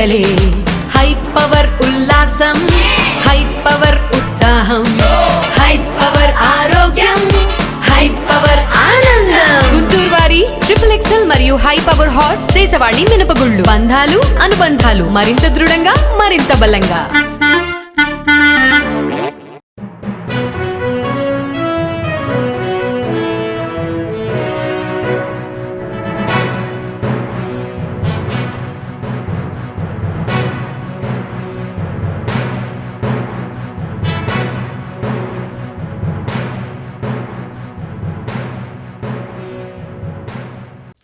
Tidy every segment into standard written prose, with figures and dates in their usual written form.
పండగలే high power ఉల్లాసం high power ఉత్సాహం high power ఆరోగ్యం హై పవర్ ఆనందం గుంటూరు వారి XXL మరియు హై పవర్ హార్స్ దేశవాళీ మినపగుళ్ళు బంధాలు అనుబంధాలు మరింత దృఢంగా మరింత బలంగా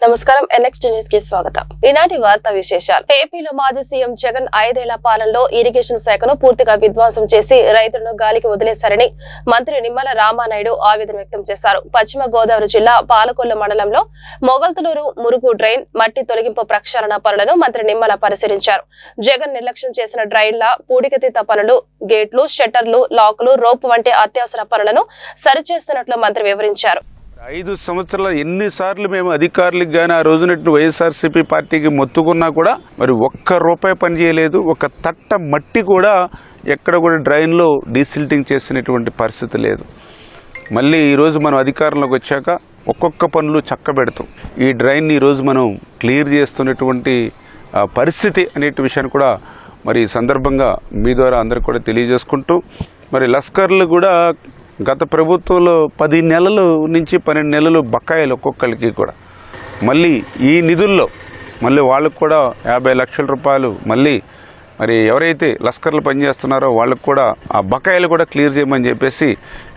నమస్కారం NXT న్యూస్ కి స్వాగతం. ఈనాటి వార్తా విశేషాలు. ఏపీలో మాజీ సీఎం జగన్ 5 ఏళ్ల పాలనలో ఇరిగేషన్ శాఖను పూర్తిగా విధ్వంసం చేసి రైతులను గాలికి వదిలేశారని మంత్రి నిమ్మల రామానాయుడు ఆవేదన వ్యక్తం చేశారు. పశ్చిమ గోదావరి జిల్లా పాలకొల్లు మండలంలో మొగల్తులూరు మురుగు డ్రైన్ మట్టి తొలగింపు ప్రక్షాళన పనులను మంత్రి నిమ్మల పరిశీలించారు. జగన్ నిర్లక్ష్యం చేసిన డ్రైన్ల పూడికతీత పనులు, గేట్లు, షట్టర్లు, లాకులు, రోప్ వంటి అత్యవసర పనులను సరిచేస్తున్నట్లు మంత్రి వివరించారు. 5 సంవత్సరాల ఎన్నిసార్లు మేము అధికారులకు కానీ ఆ రోజునట్టు వైఎస్ఆర్సీపీ పార్టీకి మొత్తుకున్నా కూడా మరి ఒక్క రూపాయి పని చేయలేదు. ఒక తట్ట మట్టి కూడా ఎక్కడ కూడా డ్రైన్లో డీసిల్టింగ్ చేసినటువంటి పరిస్థితి లేదు. మళ్ళీ ఈరోజు మనం అధికారంలోకి వచ్చాక ఒక్కొక్క పనులు చక్కబెడతాం. ఈ డ్రైన్ని ఈరోజు మనం క్లియర్ చేస్తున్నటువంటి పరిస్థితి అనే విషయాన్ని కూడా మరి ఈ సందర్భంగా మీ ద్వారా అందరికీ కూడా తెలియజేసుకుంటూ మరి లస్కర్లు కూడా గత ప్రభుత్వంలో 10 నెలల నుంచి 12 నెలలు బకాయిలు ఒక్కొక్కరికి కూడా మళ్ళీ ఈ నిధుల్లో మళ్ళీ వాళ్ళకు కూడా 50 లక్షల రూపాయలు మళ్ళీ మరి ఎవరైతే లస్కర్లు పనిచేస్తున్నారో వాళ్ళకు కూడా ఆ బకాయిలు కూడా క్లియర్ చేయమని చెప్పేసి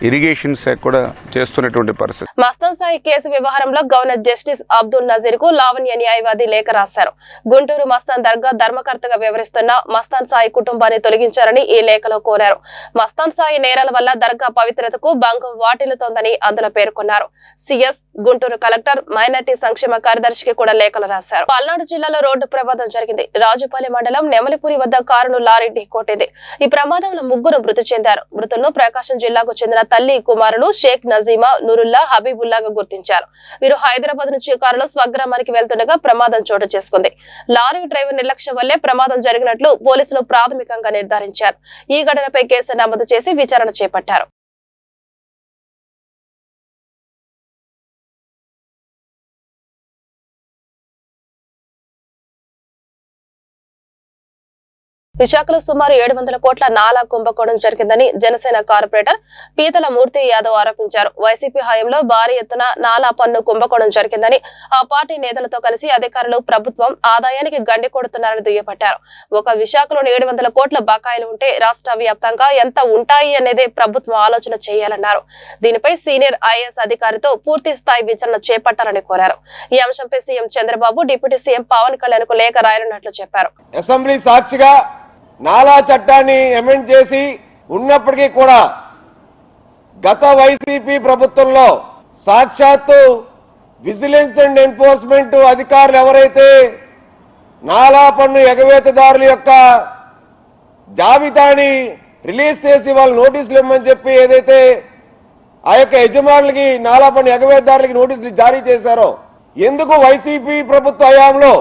ఇరిగేషన్ శాఖ కూడా చేస్తున్నటువంటి పరిస్థితి. మస్తాన్ సాయి కేసు వ్యవహారంలో గవర్నర్ జస్టిస్ అబ్దుల్ నజీర్ కు లావణ్య న్యాయవాది లేఖ రాశారు. గుంటూరు మస్తాన్ దర్గా ధర్మకర్తగా వ్యవహరిస్తున్న మస్తాన్ సాయి కుటుంబాన్ని తొలగించారని ఈ లేఖలో కోరారు. మస్తాన్ సాయి నేరాల వల్ల దర్గా పవిత్రతకు భంగం వాటిల్లుతోందని అందులో పేర్కొన్నారు. సిఎస్, గుంటూరు కలెక్టర్, మైనార్టీ సంక్షేమ కార్యదర్శికి కూడా లేఖలు రాశారు. పల్నాడు జిల్లాలో రోడ్డు ప్రమాదం జరిగింది. రాజుపల్లి మండలం నెమలిపూరి వద్ద కారును లారీ ఢీకొట్టింది. ఈ ప్రమాదంలో 3 మృతి చెందారు. మృతులను ప్రకాశం జిల్లాకు చెందిన తల్లి కుమారులు షేక్ నజీమా, నూరుల్లా, హబీబుల్లాగా గుర్తించారు. వీరు హైదరాబాద్ నుంచి కారులో స్వగ్రామానికి వెళ్తుండగా ప్రమాదం చోటు చేసుకుంది. లారీ డ్రైవర్ నిర్లక్ష్యం వల్లే ప్రమాదం జరిగినట్లు పోలీసులు ప్రాథమికంగా నిర్ధారించారు. ఈ ఘటనపై కేసు నమోదు చేసి విచారణ చేపట్టారు. విశాఖలో సుమారు 700 కోట్ల నాలా కుంభకోణం జరిగిందని జనసేన కార్పొరేటర్ పీతల మూర్తి యాదవ్ ఆరోపించారు. వైసీపీ హయాంలో భారీ ఎత్తున నాలా పన్ను కుంభకోణం జరిగిందని ఆ పార్టీ నేతలతో కలిసి అధికారులు ప్రభుత్వం ఆదాయానికి గండి కొడుతున్నారని దుయ్యబట్టారు. ఒక విశాఖలోని 700 కోట్ల బకాయిలు ఉంటే రాష్ట్ర వ్యాప్తంగా ఎంత ఉంటాయి అనేదే ప్రభుత్వం ఆలోచన చేయాలన్నారు. దీనిపై సీనియర్ ఐఏఎస్ అధికారితో పూర్తి స్థాయి విచారణ చేపట్టాలని కోరారు. ఈ అంశంపై CM Chandrababu deputy CM Pawan Kalyan కు లేఖ రాయనున్నట్లు చెప్పారు. అసెంబ్లీ సాక్షిగా నాలా చట్టాన్ని అమెండ్ చేసి ఉన్నప్పటికీ కూడా గత వైసీపీ ప్రభుత్వంలో సాక్షాత్తు విజిలెన్స్ అండ్ ఎన్ఫోర్స్మెంట్ అధికారులు ఎవరైతే నాలా పన్ను ఎగవేతదారుల యొక్క జాబితాని రిలీజ్ చేసి వాళ్ళు నోటీసులు ఇవ్వమని చెప్పి ఏదైతే ఆ యొక్క యజమానులకి నాలా పన్ను ఎగవేతదారులకి నోటీసులు జారీ చేశారో, ఎందుకు వైసీపీ ప్రభుత్వ హయాంలో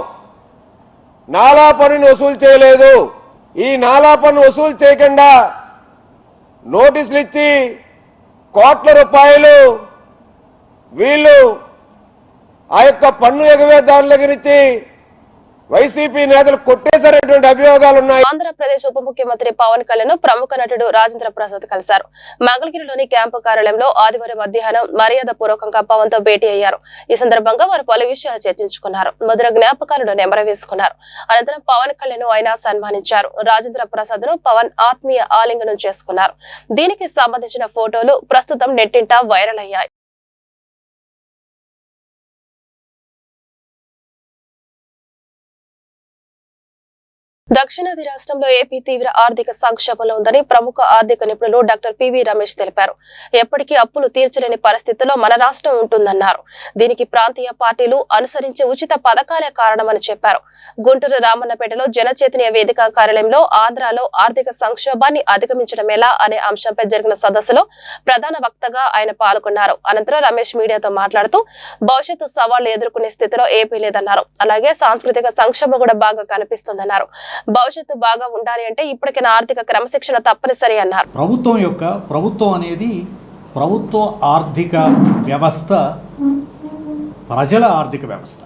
నాలా పన్నుని వసూలు చేయలేదు? ఈ నాలా పన్ను వసూలు చేయకుండా నోటీసులు ఇచ్చి కోట్ల రూపాయలు వీళ్ళు ఆ యొక్క పన్ను ఎగవేతదారుల దగ్గర ఇచ్చి వైసీపీ నేతలు కొట్టేశారనేటువంటి అభియోగాలు ఉన్నాయి. ఆంధ్రప్రదేశ్ ఉప ముఖ్యమంత్రి పవన్ కళ్యాణ్ ప్రముఖ నటుడు రాజేంద్ర ప్రసాద్ కలిశారు. మంగళగిరిలోని క్యాంపు కార్యాలయంలో ఆదివారం మధ్యాహ్నం మర్యాద పూర్వకంగా పవన్ తో భేటీ అయ్యారు. ఈ సందర్భంగా వారు పలు విషయాలు చర్చించుకున్నారు. మధుర జ్ఞాపకాలను నెమరవేసుకున్నారు. అనంతరం పవన్ కళ్యాణ్ ఆయన సన్మానించారు. రాజేంద్ర ప్రసాద్ ను పవన్ ఆత్మీయ ఆలింగనం చేసుకున్నారు. దీనికి సంబంధించిన ఫోటోలు ప్రస్తుతం నెట్టింట వైరల్ అయ్యాయి. దక్షిణాది రాష్ట్రంలో ఏపీ తీవ్ర ఆర్థిక సంక్షోభంలో ఉందని ప్రముఖ ఆర్థిక నిపుణులు డాక్టర్ పివి రమేష్ తెలిపారు. ఎప్పటికీ అప్పులు తీర్చలేని పరిస్థితుల్లో మన రాష్ట్రం ఉంటుందన్నారు. దీనికి ప్రాంతీయ పార్టీలు అనుసరించే ఉచిత పథకాలే కారణమని చెప్పారు. గుంటూరు రామన్నపేటలో జనచైతన్య వేదిక కార్యాలయంలో ఆంధ్రాలో ఆర్థిక సంక్షోభాన్ని అధిగమించడం ఎలా అనే అంశంపై జరిగిన సదస్సులో ప్రధాన వక్తగా ఆయన పాల్గొన్నారు. అనంతరం రమేష్ మీడియాతో మాట్లాడుతూ భవిష్యత్తు సవాళ్లు ఎదుర్కొనే స్థితిలో ఏపీ లేదన్నారు. అలాగే సాంస్కృతిక సంక్షోభం కూడా బాగా కనిపిస్తుందన్నారు. భవిష్యత్తు బాగా ఉండాలి అంటే ఇప్పటికైనా ఆర్థిక క్రమశిక్షణ తప్పనిసరి అన్నారు. ప్రభుత్వం అనేది ప్రభుత్వ ఆర్థిక వ్యవస్థ ప్రజల ఆర్థిక వ్యవస్థ.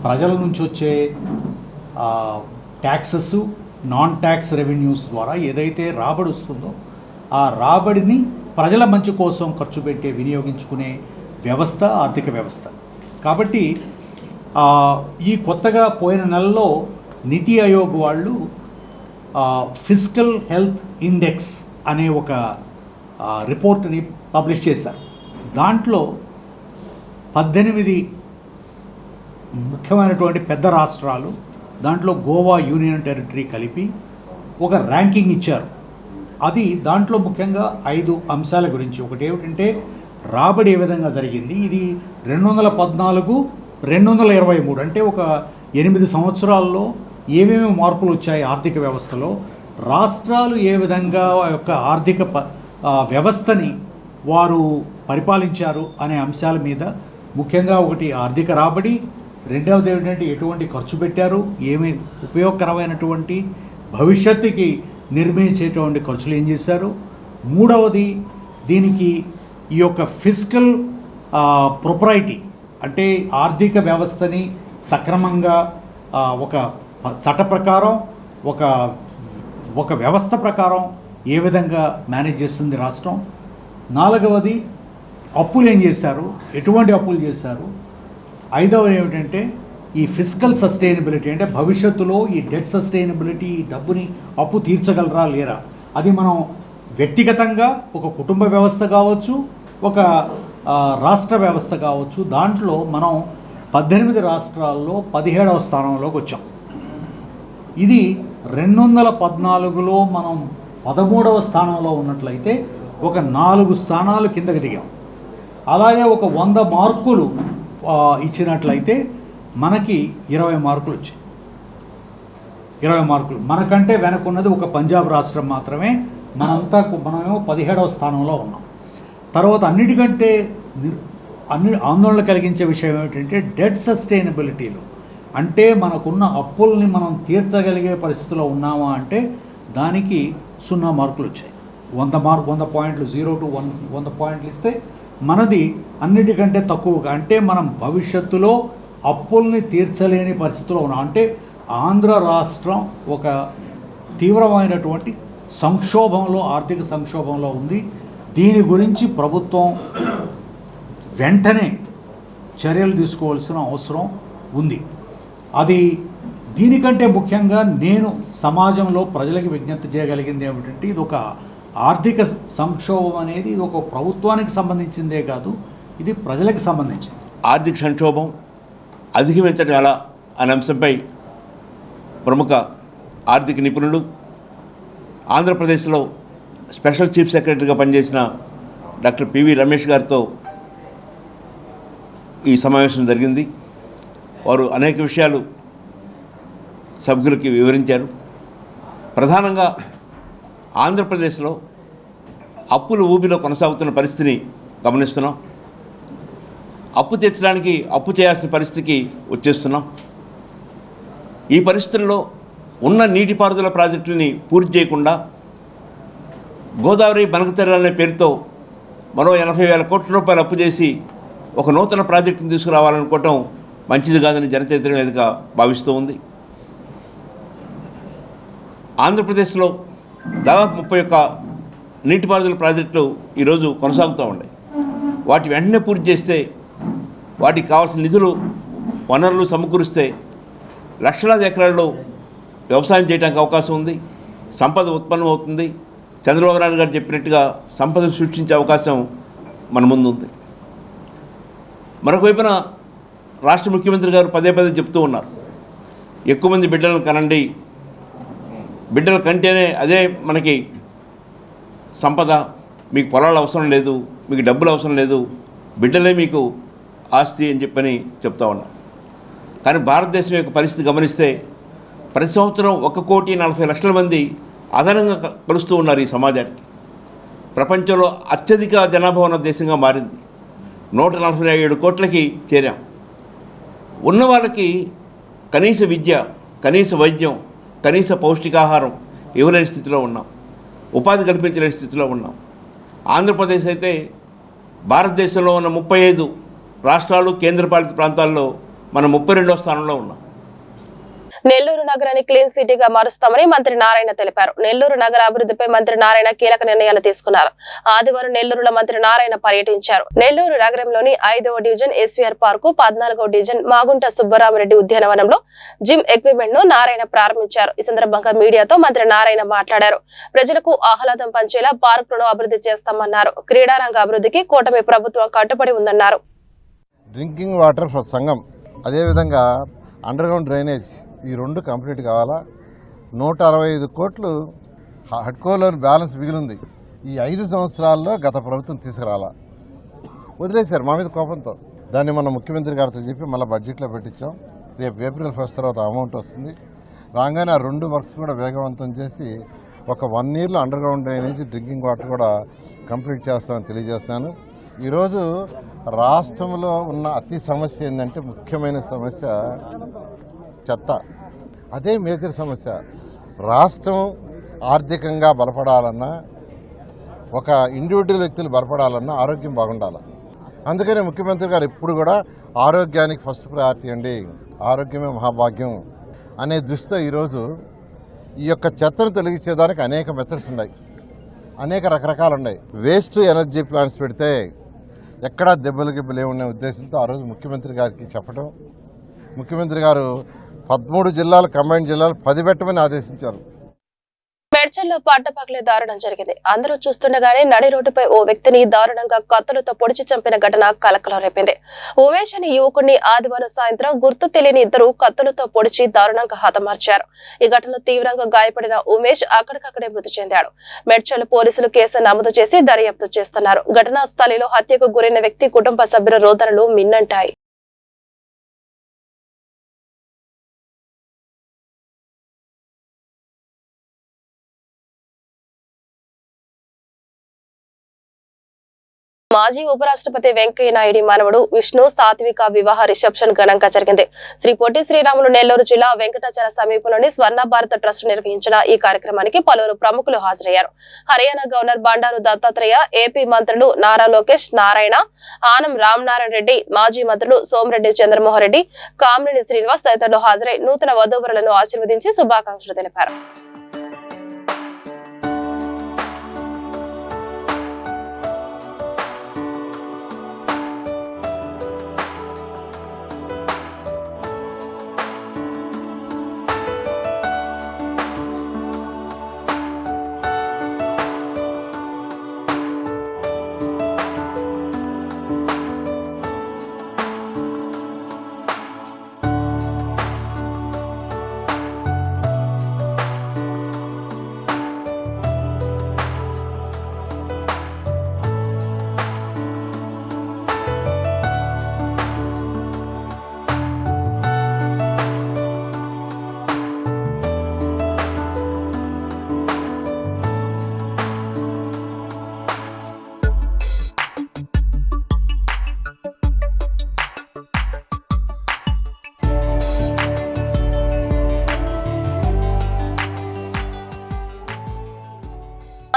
ప్రజల నుంచి వచ్చే ట్యాక్సెస్, నాన్ ట్యాక్స్ రెవెన్యూస్ ద్వారా ఏదైతే రాబడి వస్తుందో ఆ రాబడిని ప్రజల మంచి కోసం ఖర్చు పెట్టే వినియోగించుకునే వ్యవస్థ ఆర్థిక వ్యవస్థ. కాబట్టి ఈ కొత్తగా పోయిన నెలలో నీతి ఆయోగ్ వాళ్ళు ఫిస్కల్ హెల్త్ ఇండెక్స్ అనే ఒక రిపోర్ట్ని పబ్లిష్ చేశారు. దాంట్లో 18 ముఖ్యమైనటువంటి పెద్ద రాష్ట్రాలు, దాంట్లో గోవా యూనియన్ టెరిటరీ కలిపి ఒక ర్యాంకింగ్ ఇచ్చారు. అది దాంట్లో ముఖ్యంగా 5 అంశాల గురించి. ఒకటి ఏమిటంటే రాబడి ఏ విధంగా జరిగింది. ఇది 2014, 2023 అంటే ఒక 8 సంవత్సరాల్లో ఏమేమి మార్పులు వచ్చాయి ఆర్థిక వ్యవస్థలో, రాష్ట్రాలు ఏ విధంగా యొక్క ఆర్థిక వ్యవస్థని వారు పరిపాలించారు అనే అంశాల మీద ముఖ్యంగా ఒకటి ఆర్థిక రాబడి, రెండవది ఏమిటంటే ఎటువంటి ఖర్చు పెట్టారు, ఏమి ఉపయోగకరమైనటువంటి భవిష్యత్తుకి నిర్మించేటువంటి ఖర్చులు ఏం చేశారు, మూడవది దీనికి ఈ యొక్క ఫిస్కల్ ప్రొపరైటీ అంటే ఆర్థిక వ్యవస్థని సక్రమంగా ఒక చట్ట ప్రకారం ఒక వ్యవస్థ ప్రకారం ఏ విధంగా మేనేజ్ చేస్తుంది రాష్ట్రం, నాలుగవది అప్పులు ఏం చేశారు, ఎటువంటి అప్పులు చేశారు, ఐదవది ఏమిటంటే ఈ ఫిస్కల్ సస్టైనబిలిటీ అంటే భవిష్యత్తులో ఈ డెట్ సస్టైనబిలిటీ, ఈ డబ్బుని అప్పు తీర్చగలరా లేరా, అది మనం వ్యక్తిగతంగా ఒక కుటుంబ వ్యవస్థ కావచ్చు, ఒక రాష్ట్ర వ్యవస్థ కావచ్చు. దాంట్లో మనం 18 రాష్ట్రాల్లో 17వ స్థానంలోకి వచ్చాం. ఇది 2014లో మనం 13వ స్థానంలో ఉన్నట్లయితే ఒక 4 స్థానాలు కిందకి దిగాం. అలాగే ఒక 100 మార్కులు ఇచ్చినట్లయితే మనకి 20 మార్కులు వచ్చాయి. 20 మార్కులు. మనకంటే వెనకున్నది ఒక పంజాబ్ రాష్ట్రం మాత్రమే. మనమేమో 17వ స్థానంలో ఉన్నాం. తర్వాత అన్నిటికంటే ఆందోళన కలిగించే విషయం ఏమిటంటే డెట్ సస్టైనబిలిటీలో, అంటే మనకున్న అప్పుల్ని మనం తీర్చగలిగే పరిస్థితిలో ఉన్నామా అంటే దానికి 0 మార్కులు వచ్చాయి. 100 పాయింట్లు 0 to 100 పాయింట్లు ఇస్తే మనది అన్నిటికంటే తక్కువగా, అంటే మనం భవిష్యత్తులో అప్పుల్ని తీర్చలేని పరిస్థితిలో ఉన్నాం. అంటే ఆంధ్ర రాష్ట్రం ఒక తీవ్రమైనటువంటి సంక్షోభంలో, ఆర్థిక సంక్షోభంలో ఉంది. దీని గురించి ప్రభుత్వం వెంటనే చర్యలు తీసుకోవాల్సిన అవసరం ఉంది. అది దీనికంటే ముఖ్యంగా నేను సమాజంలో ప్రజలకు విజ్ఞప్తి చేయగలిగింది ఏమిటంటే ఇది ఒక ఆర్థిక సంక్షోభం అనేది ఇది ఒక ప్రభుత్వానికి సంబంధించిందే కాదు, ఇది ప్రజలకు సంబంధించింది. ఆర్థిక సంక్షోభం అధిగమించడం ఎలా అనే అంశంపై ప్రముఖ ఆర్థిక నిపుణులు, ఆంధ్రప్రదేశ్లో స్పెషల్ చీఫ్ సెక్రటరీగా పనిచేసిన డాక్టర్ పివి రమేష్ గారితో ఈ సమావేశం జరిగింది. వారు అనేక విషయాలు సభ్యులకి వివరించారు. ప్రధానంగా ఆంధ్రప్రదేశ్లో అప్పుల ఊబిలో కొనసాగుతున్న పరిస్థితిని గమనిస్తున్నాం. అప్పు తీర్చడానికి అప్పు చేయాల్సిన పరిస్థితికి వచ్చేస్తున్నాం. ఈ పరిస్థితుల్లో ఉన్న నీటిపారుదల ప్రాజెక్టులని పూర్తి చేయకుండా గోదావరి బనకచెర్ల అనే పేరుతో మరో 80,000 కోట్ల రూపాయలు అప్పు చేసి ఒక నూతన ప్రాజెక్టును తీసుకురావాలనుకోవటం మంచిది కాదని జనచైతన్యం వేదిక భావిస్తూ ఉంది. ఆంధ్రప్రదేశ్లో దాదాపు 31 నీటిపారుదల ప్రాజెక్టులు ఈరోజు కొనసాగుతూ ఉన్నాయి. వాటి వెంటనే పూర్తి చేస్తే, వాటికి కావాల్సిన నిధులు, వనరులు సమకూరిస్తే లక్షలాది ఎకరాల్లో వ్యవసాయం చేయడానికి అవకాశం ఉంది. సంపద ఉత్పన్నం అవుతుంది. చంద్రబాబు నాయుడు గారు చెప్పినట్టుగా సంపదను సృష్టించే అవకాశం మన ముందు ఉంది. మరొక వైపున రాష్ట్ర ముఖ్యమంత్రి గారు పదే చెప్తూ ఉన్నారు, ఎక్కువ మంది బిడ్డలను కనండి, బిడ్డల కంటేనే అదే మనకి సంపద, మీకు పొలాలు అవసరం లేదు, మీకు డబ్బులు అవసరం లేదు, బిడ్డలే మీకు ఆస్తి అని చెప్పని చెప్తా ఉన్నారు. కానీ భారతదేశం యొక్క పరిస్థితి గమనిస్తే ప్రతి సంవత్సరం 1,40,00,000 మంది అదనంగా కలుస్తూ ఉన్నారు ఈ సమాజానికి. ప్రపంచంలో అత్యధిక జనాభా ఉన్న దేశంగా మారింది. 147 కోట్లకి చేరాం. ఉన్న వాళ్ళకి కనీస విద్య, కనీస వైద్యం, కనీస పౌష్టికాహారం ఇవ్వలేని స్థితిలో ఉన్నాం, ఉపాధి కల్పించలేని స్థితిలో ఉన్నాం. ఆంధ్రప్రదేశ్ అయితే భారతదేశంలో ఉన్న 35 రాష్ట్రాలు కేంద్రపాలిత ప్రాంతాల్లో మనం 32వ స్థానంలో ఉన్నాం. నెల్లూరు నగరాన్ని క్లీన్ సిటీగా మారుస్తామని మంత్రి నారాయణ తెలిపారు. నెల్లూరు నగర అభివృద్ధిపై మంత్రి నారాయణ కీలక నిర్ణయాలు తీసుకున్నారు. ఆదివారం నెల్లూరులో మంత్రి నారాయణ పర్యటించారు. నెల్లూరు నగరంలోని 5వ డివిజన్ ఎస్వీఆర్ పార్కు, 14వ డివిజన్ మాగుంట సుబ్బరామరెడ్డి ఉద్యానవనంలో జిమ్ ఎక్విప్మెంట్ ను నారాయణ ప్రారంభించారు. ఈ సందర్భంగా మీడియాతో మంత్రి నారాయణ మాట్లాడారు. ప్రజలకు ఆహ్లాదం పంచేలా పార్కులను అభివృద్ధి చేస్తామన్నారు. క్రీడారంగ అభివృద్ధికి కూటమి ప్రభుత్వం కట్టుబడి ఉందన్నారు. డ్రింకింగ్ వాటర్ ఫర్ సంఘం, అదేవిధంగా అండర్ గ్రౌండ్ డ్రైనేజ్, ఈ రెండు కంప్లీట్ కావాలా. 165 కోట్లు హడ్కోలోని బ్యాలెన్స్ మిగిలింది. ఈ 5 సంవత్సరాల్లో గత ప్రభుత్వం తీసుకురాలా, వదిలేశారు మా మీద కోపంతో. దాన్ని మన ముఖ్యమంత్రి గారితో చెప్పి మళ్ళీ బడ్జెట్లో పెట్టించాం. రేపు ఏప్రిల్ 1 తర్వాత అమౌంట్ వస్తుంది. రాగానే ఆ 2 వర్క్స్ కూడా వేగవంతం చేసి ఒక 1 ఇయర్లో under ground drainage, drinking water కూడా కంప్లీట్ చేస్తామని తెలియజేస్తాను. ఈరోజు రాష్ట్రంలో ఉన్న అతి సమస్య ఏంటంటే, ముఖ్యమైన సమస్య చెత్త. అదే మేజర్ సమస్య. రాష్ట్రం ఆర్థికంగా బలపడాలన్నా, ఒక ఇండివిజువల్ వ్యక్తులు బలపడాలన్నా ఆరోగ్యం బాగుండాలి. అందుకనే ముఖ్యమంత్రి గారు ఎప్పుడు కూడా ఆరోగ్యానికి ఫస్ట్ ప్రయారిటీ అండి, ఆరోగ్యమే మహాభాగ్యం అనే దృష్టితో ఈరోజు ఈ యొక్క చెత్తను తొలగించేదానికి అనేక మెథడ్స్ ఉన్నాయి, అనేక రకరకాలు ఉన్నాయి. వేస్ట్ ఎనర్జీ ప్లాంట్స్ పెడితే ఎక్కడా దెబ్బలు గిబ్బలు ఏమున్న ఉద్దేశంతో ఆ రోజు ముఖ్యమంత్రి గారికి చెప్పడం, ముఖ్యమంత్రి గారు 13 జిల్లాలు, కంబైన్డ్ జిల్లాలు 10 పెట్టమని ఆదేశించారు. మేడ్చల్లో పట్టపగలే దారుణం జరిగింది. అందరూ చూస్తుండగానే నడి రోడ్డుపై ఓ వ్యక్తిని దారుణంగా కత్తులతో పొడిచి చంపిన ఘటన కలకలం రేపింది. ఉమేష్ అనే యువకుడిని ఆదివారం సాయంత్రం గుర్తు తెలియని ఇద్దరు కత్తులతో పొడిచి దారుణంగా హతమార్చారు. ఈ ఘటనలో తీవ్రంగా గాయపడిన ఉమేష్ అక్కడికక్కడే మృతి చెందాడు. మేడ్చల్ పోలీసులు కేసు నమోదు చేసి దర్యాప్తు చేస్తున్నారు. ఘటనా స్థలిలో హత్యకు గురైన వ్యక్తి కుటుంబ సభ్యుల రోదనలు మిన్నంటాయి. మాజీ ఉపరాష్ట్రపతి వెంకయ్య నాయుడు మనవడు విష్ణు సాత్విక వివాహ రిసెప్షన్ ఘనంగా జరిగింది. శ్రీ పొట్టి శ్రీరాములు నెల్లూరు జిల్లా వెంకటాచల సమీపంలోని స్వర్ణ భారత ట్రస్ట్ నిర్వహించిన ఈ కార్యక్రమానికి పలువురు ప్రముఖులు హాజరయ్యారు. హర్యానా గవర్నర్ బండారు దత్తాత్రేయ, ఏపీ మంత్రులు నారా లోకేష్, నారాయణ, ఆనం రామనారాయణ రెడ్డి, మాజీ మంత్రులు సోమిరెడ్డి చంద్రమోహన్ రెడ్డి, కామినేని శ్రీనివాస్ తదితరులు హాజరై నూతన వధూవరులను ఆశీర్వదించి శుభాకాంక్షలు తెలిపారు.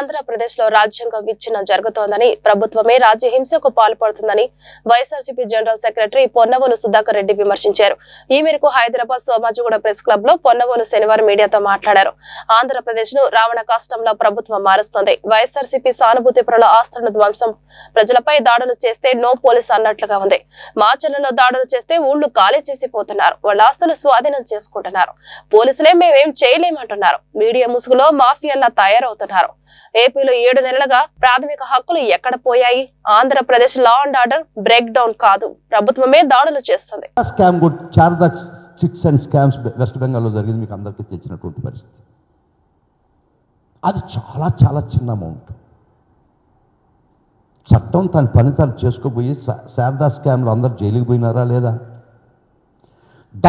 ఆంధ్రప్రదేశ్ లో రాజ్యాంగం విచ్ఛిన్నం జరుగుతోందని, ప్రభుత్వమే రాజ్య హింసకు పాల్పడుతుందని వైఎస్ఆర్సీపీ జనరల్ సెక్రటరీ పొన్నవోలు సుధాకర్ రెడ్డి విమర్శించారు. ఈ మేరకు హైదరాబాద్ సోమాజిగూడ ప్రెస్ క్లబ్ లో పొన్నవోలు శనివారం మీడియాతో మాట్లాడారు. ఆంధ్రప్రదేశ్ ను రావణ కాష్టంలో ప్రభుత్వం మారుస్తోంది. వైఎస్ఆర్సీపీ సానుభూతి పరుల ఆస్తులను ధ్వంసం, ప్రజలపై దాడులు చేస్తే నో పోలీస్ అన్నట్లుగా ఉంది. మార్చర్లలో దాడులు చేస్తే ఊళ్లు ఖాళీ చేసిపోతున్నారు, వాళ్ళ ఆస్తులు స్వాధీనం చేసుకుంటున్నారు. పోలీసులే మేమేం చేయలేమంటున్నారు. మీడియా ముసుగులో మాఫియాల్లా తయారవుతున్నారు. ఏపీలో 7 నెలలుగా ప్రాథమిక హక్కులు ఎక్కడ పోయాయి? Andhra Pradesh law and order break down కాదు, ప్రభుత్వమే దాడులు చేస్తుంది. Sharada chits and scams west బెంగాల్లో జరిగింది, మీకు అందరికీ తెచ్చినటువంటి పరిస్థితి. అది చాలా చాలా చిన్న అమౌంట్. చట్టం తన పని తను చేసుకోబోయి శారదా స్కామ్లో అందరు జైలుకి పోయినారా లేదా?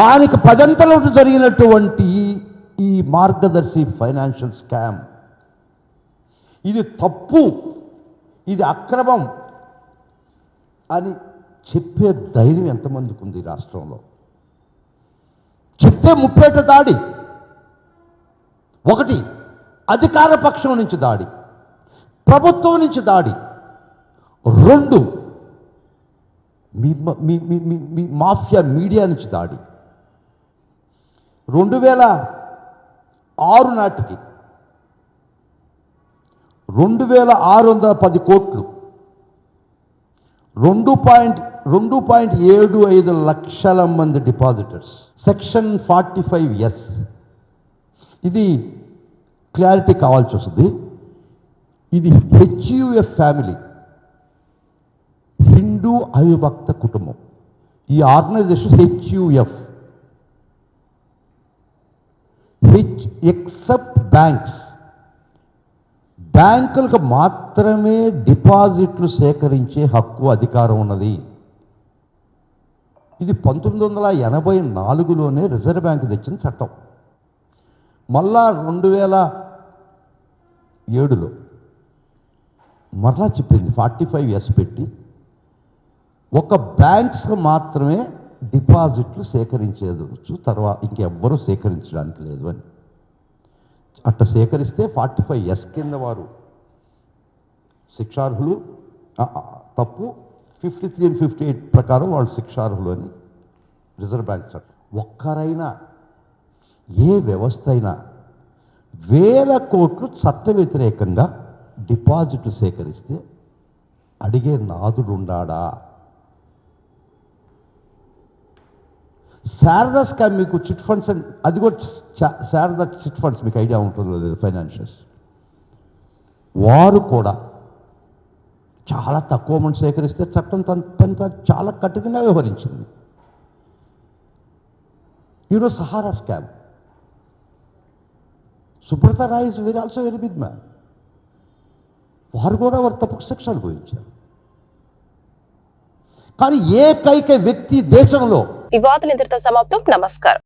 దానికి పదంతలో జరిగినటువంటి ఈ మార్గదర్శి ఫైనాన్షియల్ స్కామ్, ఇది తప్పు, ఇది అక్రమం అని చెప్పే ధైర్యం ఎంతమందికి ఉంది రాష్ట్రంలో? చెప్తే ముప్పేట దాడి. ఒకటి, అధికార పక్షం నుంచి దాడి, ప్రభుత్వం నుంచి దాడి. రెండు, మీ మాఫియా మీడియా నుంచి దాడి. 2006 నాటికి 2610 కోట్లు, 2.75 లక్షల మంది డిపాజిటర్స్. సెక్షన్ 45S, ఇది క్లారిటీ కావాల్సి వస్తుంది. ఇది HUF ఫ్యామిలీ, హిందూ అవిభక్త కుటుంబం. ఈ ఆర్గనైజేషన్ HUF, ఎక్సెప్ట్ బ్యాంక్స్, బ్యాంకులకు మాత్రమే డిపాజిట్లు సేకరించే హక్కు, అధికారం ఉన్నది. ఇది 1984లోనే రిజర్వ్ బ్యాంక్ తెచ్చిన చట్టం. మళ్ళా 2007లో మరలా చెప్పింది 45S పెట్టి ఒక బ్యాంక్స్కి మాత్రమే డిపాజిట్లు సేకరించేదవచ్చు, తర్వాత ఇంకెవ్వరూ సేకరించడానికి లేదు అని. అట్లా సేకరిస్తే 45S కింద వారు శిక్షార్హులు, తప్పు 53 and 58 ప్రకారం వాళ్ళు శిక్షార్హులు అని రిజర్వ్ బ్యాంక్ చట్టం. ఒక్కరైనా ఏ వ్యవస్థ అయినా 1000 కోట్లు చట్ట వ్యతిరేకంగా డిపాజిట్లు సేకరిస్తే అడిగే నాదుడు ఉండాడా? శారదా స్కామ్, మీకు చిట్ ఫండ్స్, అది కూడా శారదా చిట్ ఫండ్స్ మీకు ఐడియా ఉంటుందో లేదు, ఫైనాన్షియల్స్, వారు కూడా చాలా తక్కువ అమౌంట్ సేకరిస్తే చట్టం తన చాలా కఠినంగా వ్యవహరించింది. Sahara scam, Subrata Roy is also very big man, వారు కూడా వారు తప్పుకు శిక్షలు పోయించారు. కానీ ఏకైక వ్యక్తి దేశంలో. ఈ వార్తలు ఇంతటితో సమాప్తం. నమస్కారం.